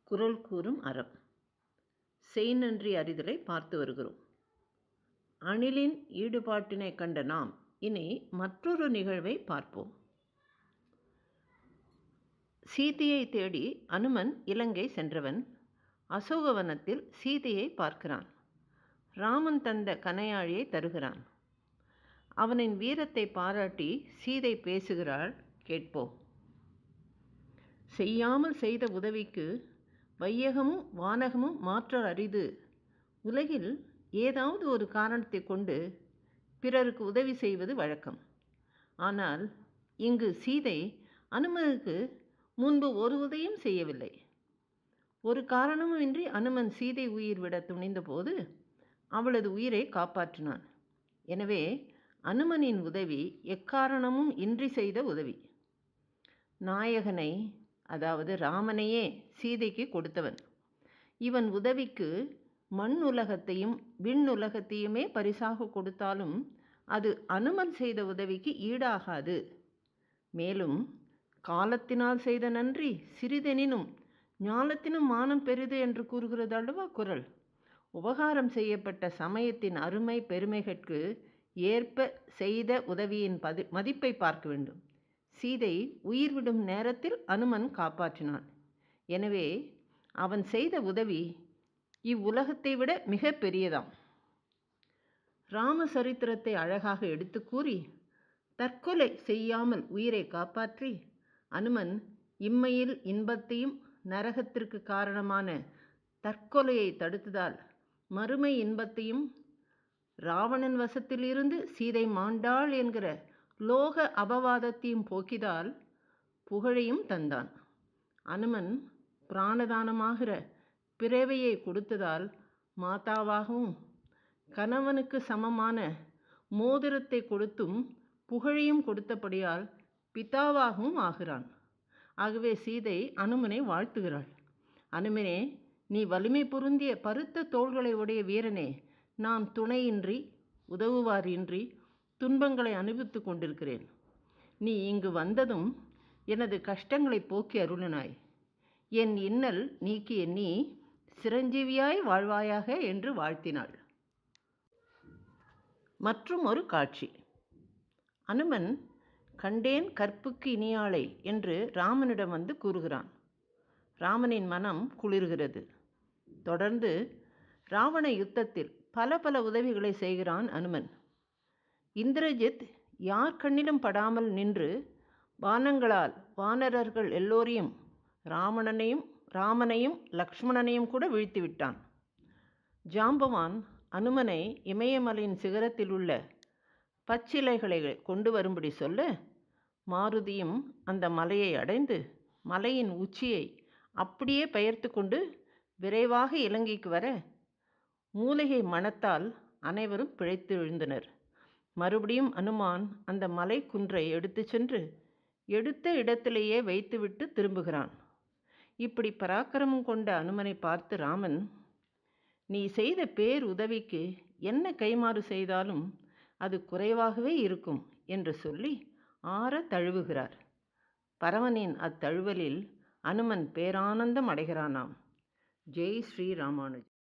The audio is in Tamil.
குறள் கூறும் அறம். செய் நன்றி அறிதலை பார்த்து வருகிறோம். அணிலின் ஈடுபாட்டினை கண்ட நாம் இனி மற்றொரு நிகழ்வை பார்ப்போம். சீதையை தேடி அனுமன் இலங்கை சென்றவன் அசோகவனத்தில் சீதையை பார்க்கிறான். ராமன் தந்த கனையாழியை தருகிறான். அவனின் வீரத்தை பாராட்டி சீதை பேசுகிறாள், கேட்போம். செய்யாமல் செய்த உதவிக்கு வையகமும் வானகமும் மாற்றல் அரிது. உலகில் ஏதாவது ஒரு காரணத்தை கொண்டு பிறருக்கு உதவி செய்வது வழக்கம். ஆனால் இங்கு சீதை அனுமனுக்கு முன்பு ஒரு உதவியும் செய்யவில்லை. ஒரு காரணமுமின்றி அனுமன் சீதை உயிர் விட துணிந்தபோது அவளது உயிரை காப்பாற்றினான். எனவே அனுமனின் உதவி எக்காரணமும் இன்றி செய்த உதவி. நாயகனை, அதாவது ராமனையே சீதைக்கு கொடுத்தவன். இவன் உதவிக்கு மண் உலகத்தையும் விண்ணுலகத்தையுமே பரிசாக கொடுத்தாலும் அது அனுமன் செய்த உதவிக்கு ஈடாகாது. மேலும் காலத்தினால் செய்த நன்றி சிறிதெனினும் ஞானத்தினும் மானம் பெரிது என்று கூறுகிறது அல்லவா குறள். உபகாரம் செய்யப்பட்ட சமயத்தின் அருமை பெருமைகளுக்கு ஏற்ப செய்த உதவியின் மதிப்பை பார்க்க வேண்டும். சீதை உயிர் விடும் நேரத்தில் அனுமன் காப்பாற்றினான். எனவே அவன் செய்த உதவி இவ்வுலகத்தை விட மிக பெரியதாம். ராமசரித்திரத்தை அழகாக எடுத்து கூறி தற்கொலை செய்யாமல் உயிரை காப்பாற்றி அனுமன் இம்மையில் இன்பத்தையும் நரகத்திற்கு காரணமான தற்கொலையை தடுத்ததால் மறுமை இன்பத்தையும் ராவணன் வசத்திலிருந்து சீதை மாண்டாள் என்கிற லோக அபவாதத்தையும் போக்கிதால் புகழையும் தந்தான். அனுமன் பிராணதானமாகிற பிறவையை கொடுத்ததால் மாதாவாகவும் கணவனுக்கு சமமான மோதிரத்தை கொடுத்தும் புகழையும் கொடுத்தபடியால் பிதாவாகவும் ஆகிறான். ஆகவே சீதை அனுமனை வாழ்த்துகிறாள். அனுமனே, நீ வலிமை பொருந்திய பருத்த தோள்களை உடைய வீரனே, நான் துணையின்றி உதவுவாரின்றி துன்பங்களை அனுபவித்து கொண்டிருக்கிறேன். நீ இங்கு வந்ததும் எனது கஷ்டங்களை போக்கி அருளினாய். என் இன்னல் நீக்கிய நீ சிரஞ்சீவியாய் வாழ்வாயாக என்று வாழ்த்தினாள். மற்றும் ஒரு காட்சி. அனுமன் கண்டேன் கற்புக்கு இனியாளை என்று ராமனிடம் வந்து கூறுகிறான். ராமனின் மனம் குளிர்கிறது. தொடர்ந்து ராவண யுத்தத்தில் பல உதவிகளை செய்கிறான் அனுமன். இந்திரஜித் யார் கண்ணிலும் படாமல் நின்று பானங்களால் வானரர்கள் எல்லோரையும் ராமனையும் லக்ஷ்மணனையும் கூட வீழ்த்திவிட்டான். ஜாம்பவான் அனுமனை இமயமலையின் சிகரத்தில் உள்ள பச்சிலைகளை கொண்டு வரும்படி சொல்ல மாருதியும் அந்த மலையை அடைந்து மலையின் உச்சியை அப்படியே பெயர்த்து கொண்டு விரைவாக இலங்கைக்கு வர மூலிகை மணத்தால் அனைவரும் பிழைத்து எழுந்தனர். மறுபடியும் அனுமான் அந்த மலை குன்றை எடுத்து சென்று எடுத்த இடத்திலேயே வைத்துவிட்டு திரும்புகிறான். இப்படி பராக்கிரமம் கொண்ட அனுமனை பார்த்து ராமன், நீ செய்த பேர் உதவிக்கு என்ன கைமாறு செய்தாலும் அது குறைவாகவே இருக்கும் என்று சொல்லி ஆற தழுவுகிறார். பரமனின் அத்தழுவலில் அனுமன் பேரானந்தம் அடைகிறானாம். ஜெய் ஸ்ரீ ராமானுஜன்.